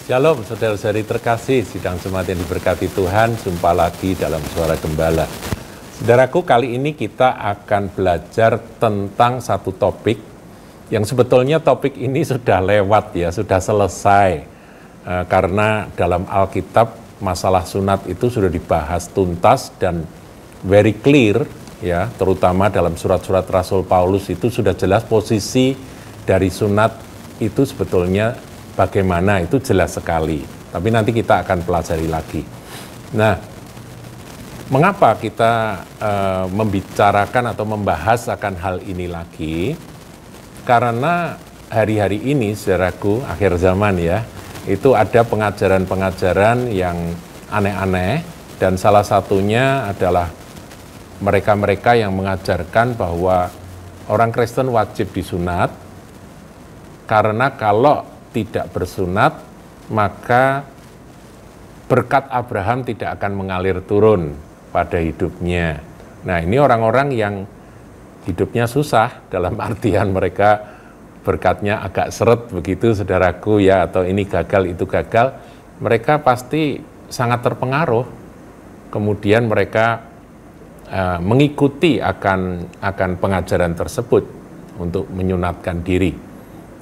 Shalom saudara-saudari terkasih, sidang jemaat yang diberkati Tuhan, jumpa lagi dalam Suara Gembala. Saudaraku, kali ini kita akan belajar tentang satu topik yang sebetulnya topik ini sudah lewat ya, sudah selesai. Karena dalam Alkitab masalah sunat itu sudah dibahas tuntas dan very clear ya, terutama dalam surat-surat Rasul Paulus itu sudah jelas posisi dari sunat itu sebetulnya bagaimana, itu jelas sekali. Tapi nanti kita akan pelajari lagi. Nah, mengapa kita membicarakan atau membahas akan hal ini lagi? Karena hari-hari ini, saudaraku, akhir zaman ya, itu ada pengajaran-pengajaran yang aneh-aneh, dan salah satunya adalah mereka-mereka yang mengajarkan bahwa orang Kristen wajib disunat, karena kalau tidak bersunat, maka berkat Abraham tidak akan mengalir turun pada hidupnya. Nah, ini orang-orang yang hidupnya susah, dalam artian mereka berkatnya agak seret begitu, saudaraku ya, atau ini gagal, itu gagal, mereka pasti sangat terpengaruh. Kemudian mereka mengikuti akan pengajaran tersebut untuk menyunatkan diri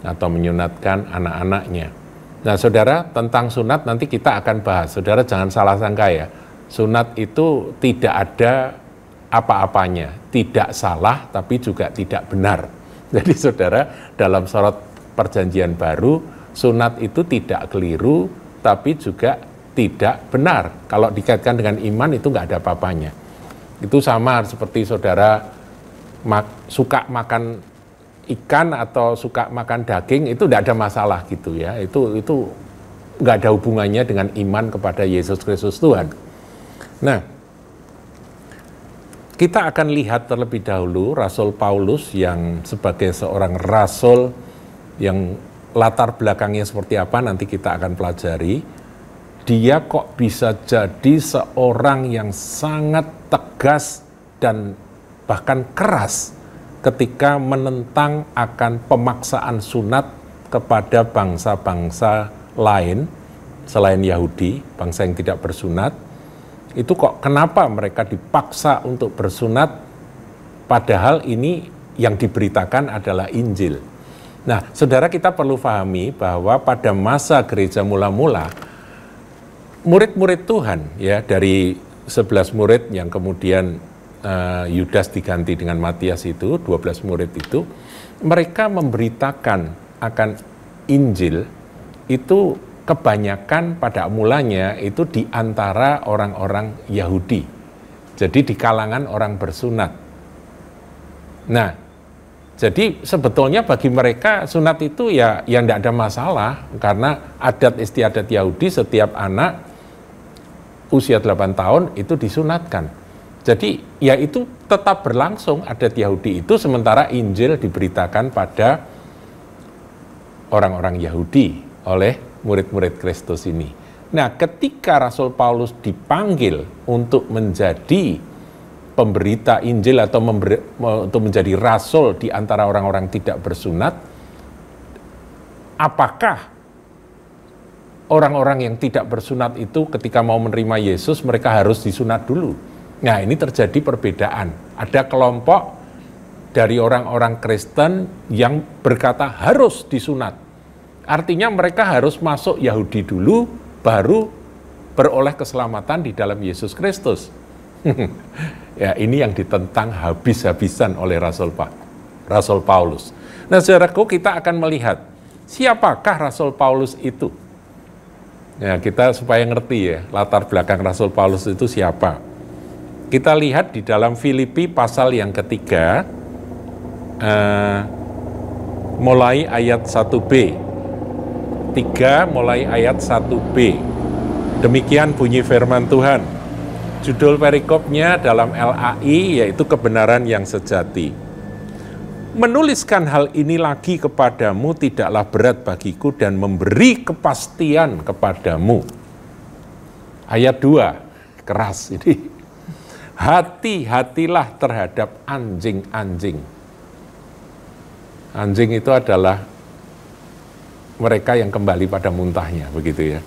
atau menyunatkan anak-anaknya. Nah, saudara, tentang sunat nanti kita akan bahas. Saudara jangan salah sangka ya, sunat itu tidak ada apa-apanya, tidak salah tapi juga tidak benar. Jadi saudara, dalam sorot perjanjian baru, sunat itu tidak keliru tapi juga tidak benar. Kalau dikaitkan dengan iman itu nggak ada apa-apanya. Itu sama seperti saudara suka makan ikan atau suka makan daging, itu tidak ada masalah gitu ya. Itu nggak ada hubungannya dengan iman kepada Yesus Kristus Tuhan. Nah, kita akan lihat terlebih dahulu Rasul Paulus yang sebagai seorang rasul yang latar belakangnya seperti apa nanti kita akan pelajari. Dia kok bisa jadi seorang yang sangat tegas dan bahkan keras ketika menentang akan pemaksaan sunat kepada bangsa-bangsa lain selain Yahudi, bangsa yang tidak bersunat. Itu kok kenapa mereka dipaksa untuk bersunat, padahal ini yang diberitakan adalah Injil. Nah, saudara, kita perlu pahami bahwa pada masa gereja mula-mula, murid-murid Tuhan ya, dari 11 murid yang kemudian Yudas diganti dengan Matias itu, 12 murid itu, mereka memberitakan akan Injil itu kebanyakan pada mulanya itu di antara orang-orang Yahudi. Jadi di kalangan orang bersunat. Nah, jadi sebetulnya bagi mereka sunat itu ya yang tidak ada masalah, karena adat istiadat Yahudi setiap anak usia 8 tahun itu disunatkan. Jadi ya itu tetap berlangsung adat Yahudi itu, sementara Injil diberitakan pada orang-orang Yahudi oleh murid-murid Kristus ini. Nah, ketika Rasul Paulus dipanggil untuk menjadi pemberita Injil atau untuk menjadi rasul di antara orang-orang tidak bersunat, apakah orang-orang yang tidak bersunat itu ketika mau menerima Yesus mereka harus disunat dulu? Nah, ini terjadi perbedaan. Ada kelompok dari orang-orang Kristen yang berkata harus disunat. Artinya mereka harus masuk Yahudi dulu, baru beroleh keselamatan di dalam Yesus Kristus. Ya, ini yang ditentang habis-habisan oleh Rasul Paulus. Nah, saudaraku, kita akan melihat siapakah Rasul Paulus itu. Ya, kita supaya ngerti ya, latar belakang Rasul Paulus itu siapa. Kita lihat di dalam Filipi pasal yang ketiga, mulai ayat 1b. 3 mulai ayat 1b. Demikian bunyi firman Tuhan. Judul perikopnya dalam LAI yaitu kebenaran yang sejati. Menuliskan hal ini lagi kepadamu tidaklah berat bagiku dan memberi kepastian kepadamu. Ayat 2, keras ini. Hati-hatilah terhadap anjing-anjing. Anjing itu adalah mereka yang kembali pada muntahnya, begitu ya.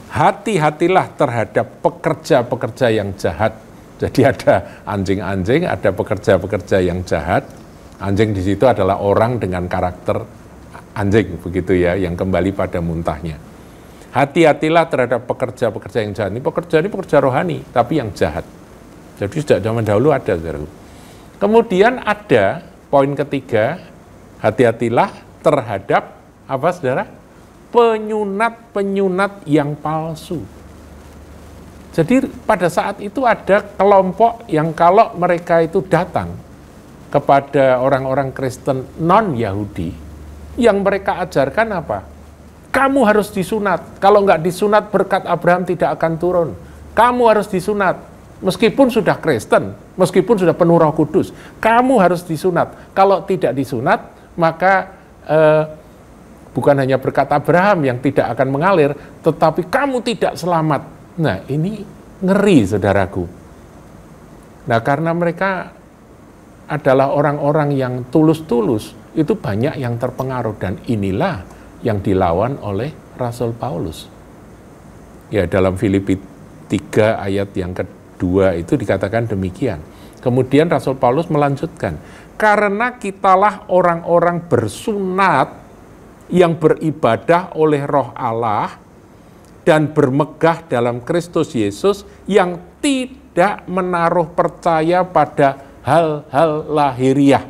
Hati-hatilah terhadap pekerja-pekerja yang jahat. Jadi ada anjing-anjing, ada pekerja-pekerja yang jahat. Anjing di situ adalah orang dengan karakter anjing, begitu ya, yang kembali pada muntahnya. Hati-hatilah terhadap pekerja-pekerja yang jahat. Ini pekerja rohani, tapi yang jahat. Jadi sejak zaman dahulu ada, saudaraku. Kemudian ada poin ketiga, hati-hatilah terhadap apa, saudara? Penyunat-penyunat yang palsu. Jadi pada saat itu ada kelompok yang kalau mereka itu datang kepada orang-orang Kristen non-Yahudi, yang mereka ajarkan apa? Kamu harus disunat. Kalau nggak disunat, berkat Abraham tidak akan turun. Kamu harus disunat. Meskipun sudah Kristen, meskipun sudah penuh Roh Kudus, kamu harus disunat. Kalau tidak disunat, maka bukan hanya berkat Abraham yang tidak akan mengalir, tetapi kamu tidak selamat. Nah, ini ngeri, saudaraku. Nah, karena mereka adalah orang-orang yang tulus-tulus, itu banyak yang terpengaruh, dan inilah yang dilawan oleh Rasul Paulus. Ya, dalam Filipi 3 ayat yang kedua itu dikatakan demikian. Kemudian Rasul Paulus melanjutkan, karena kitalah orang-orang bersunat yang beribadah oleh Roh Allah dan bermegah dalam Kristus Yesus, yang tidak menaruh percaya pada hal-hal lahiriah.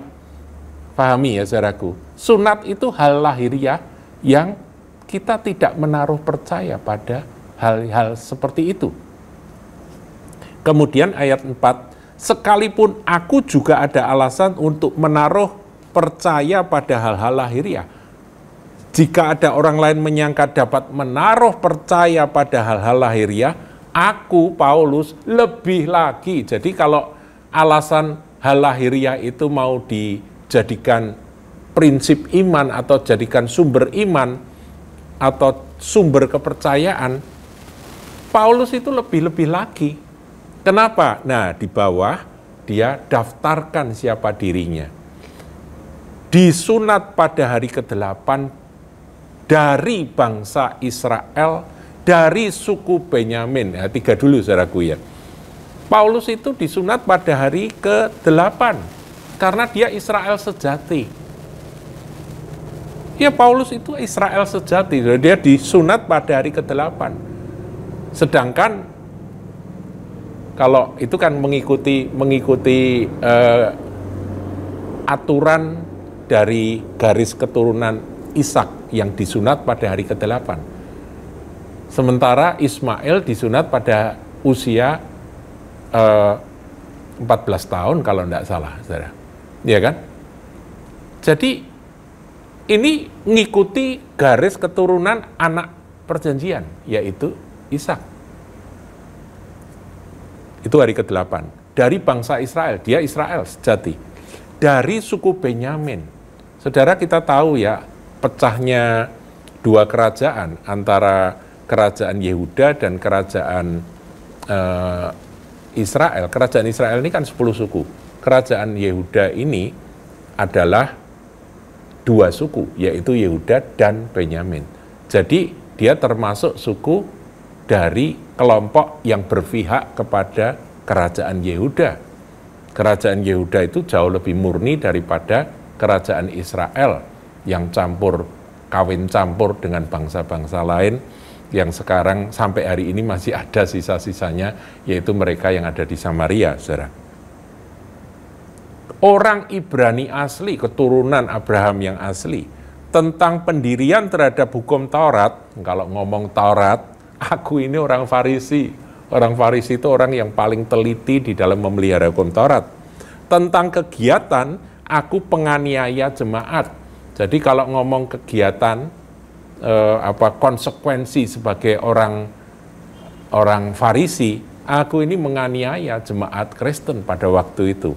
Pahami ya, saudaraku? Sunat itu hal lahiriah yang kita tidak menaruh percaya pada hal-hal seperti itu. Kemudian ayat 4, sekalipun aku juga ada alasan untuk menaruh percaya pada hal-hal lahiriah. Jika ada orang lain menyangka dapat menaruh percaya pada hal-hal lahiriah, aku, Paulus, lebih lagi. Jadi kalau alasan hal lahiriah itu mau dijadikan prinsip iman atau jadikan sumber iman atau sumber kepercayaan, Paulus itu lebih-lebih lagi. Kenapa? Nah, di bawah dia daftarkan siapa dirinya. Disunat pada hari ke-8 dari bangsa Israel, dari suku Benyamin. Ya, 3 dulu, saudaraku ya. Paulus itu disunat pada hari ke-8 karena dia Israel sejati. Ya, Paulus itu Israel sejati. Dia disunat pada hari ke-8. Sedangkan kalau itu kan mengikuti aturan dari garis keturunan Ishak yang disunat pada hari ke-8. Sementara Ismail disunat pada usia 14 tahun kalau tidak salah, saudara. Ya kan? Jadi ini mengikuti garis keturunan anak perjanjian, yaitu Ishak. Itu hari ke-8. Dari bangsa Israel, dia Israel sejati. Dari suku Benyamin. Saudara, kita tahu ya, pecahnya dua kerajaan antara kerajaan Yehuda dan kerajaan Israel. Kerajaan Israel ini kan 10 suku. Kerajaan Yehuda ini adalah 2 suku, yaitu Yehuda dan Benyamin. Jadi dia termasuk suku dari kelompok yang berpihak kepada kerajaan Yehuda. Kerajaan Yehuda itu jauh lebih murni daripada kerajaan Israel yang kawin campur dengan bangsa-bangsa lain yang sekarang sampai hari ini masih ada sisa-sisanya, yaitu mereka yang ada di Samaria, saudara. Orang Ibrani asli, keturunan Abraham yang asli, tentang pendirian terhadap hukum Taurat. Kalau ngomong Taurat, aku ini orang Farisi. Orang Farisi itu orang yang paling teliti di dalam memelihara hukum Taurat. Tentang kegiatan, aku penganiaya jemaat. Jadi kalau ngomong kegiatan, konsekuensi sebagai orang Farisi, aku ini menganiaya jemaat Kristen pada waktu itu.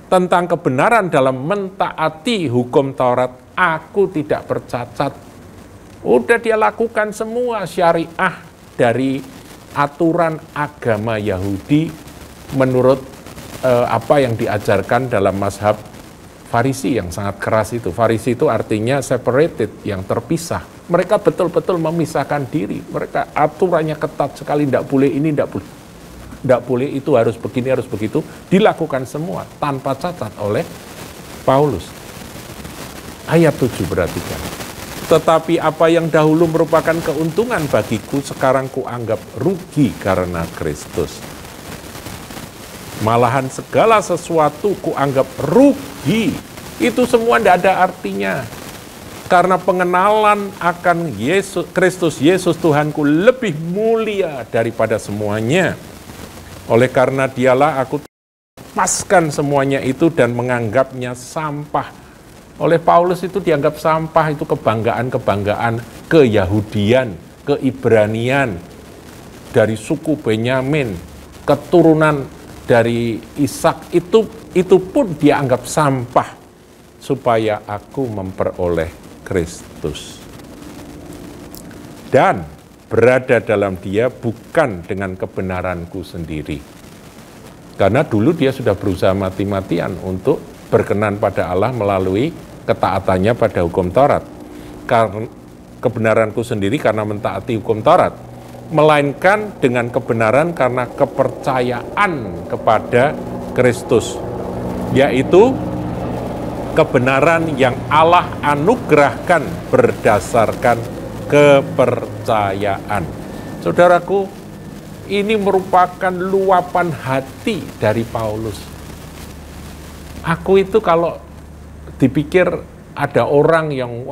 Tentang kebenaran dalam mentaati hukum Taurat, aku tidak bercacat. Udah dia lakukan semua syariah dari aturan agama Yahudi menurut apa yang diajarkan dalam mazhab Farisi yang sangat keras itu. Farisi itu artinya separated, yang terpisah. Mereka betul-betul memisahkan diri. Mereka aturannya ketat sekali, tidak boleh ini, tidak boleh itu, harus begini, harus begitu. Dilakukan semua tanpa cacat oleh Paulus. Ayat 7 perhatikan. Tetapi apa yang dahulu merupakan keuntungan bagiku, sekarang kuanggap rugi karena Kristus. Malahan segala sesuatu kuanggap rugi. Itu semua tidak ada artinya. Karena pengenalan akan Kristus Yesus Tuhanku lebih mulia daripada semuanya. Oleh karena dialah aku lepaskan semuanya itu dan menganggapnya sampah. Oleh Paulus itu dianggap sampah, itu kebanggaan-kebanggaan keyahudian, keibranian, dari suku Benyamin, keturunan dari Ishak, itu pun dia anggap sampah, supaya aku memperoleh Kristus. Dan berada dalam dia bukan dengan kebenaranku sendiri. Karena dulu dia sudah berusaha mati-matian untuk berkenan pada Allah melalui ketaatannya pada hukum Taurat. Karena kebenaranku sendiri karena mentaati hukum Taurat, melainkan dengan kebenaran karena kepercayaan kepada Kristus, yaitu kebenaran yang Allah anugerahkan berdasarkan kepercayaan. Saudaraku, ini merupakan luapan hati dari Paulus. Aku itu kalau dipikir ada orang yang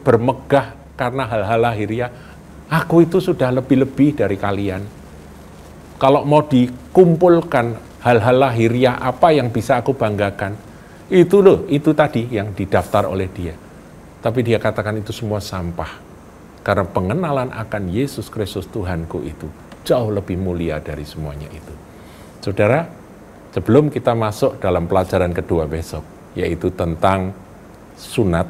bermegah karena hal-hal lahiriah, aku itu sudah lebih-lebih dari kalian. Kalau mau dikumpulkan hal-hal lahiriah apa yang bisa aku banggakan, itu tadi yang didaftar oleh dia. Tapi dia katakan itu semua sampah. Karena pengenalan akan Yesus Kristus Tuhanku itu jauh lebih mulia dari semuanya itu. Saudara, sebelum kita masuk dalam pelajaran kedua besok, yaitu tentang sunat,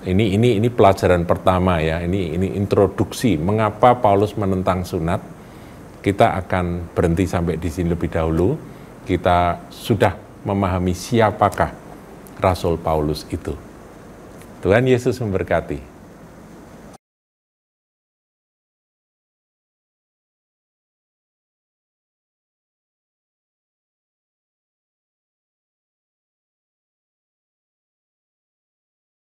ini pelajaran pertama ya, ini introduksi mengapa Paulus menentang sunat. Kita akan berhenti sampai di sini lebih dahulu. Kita sudah memahami siapakah Rasul Paulus itu. Tuhan Yesus memberkati.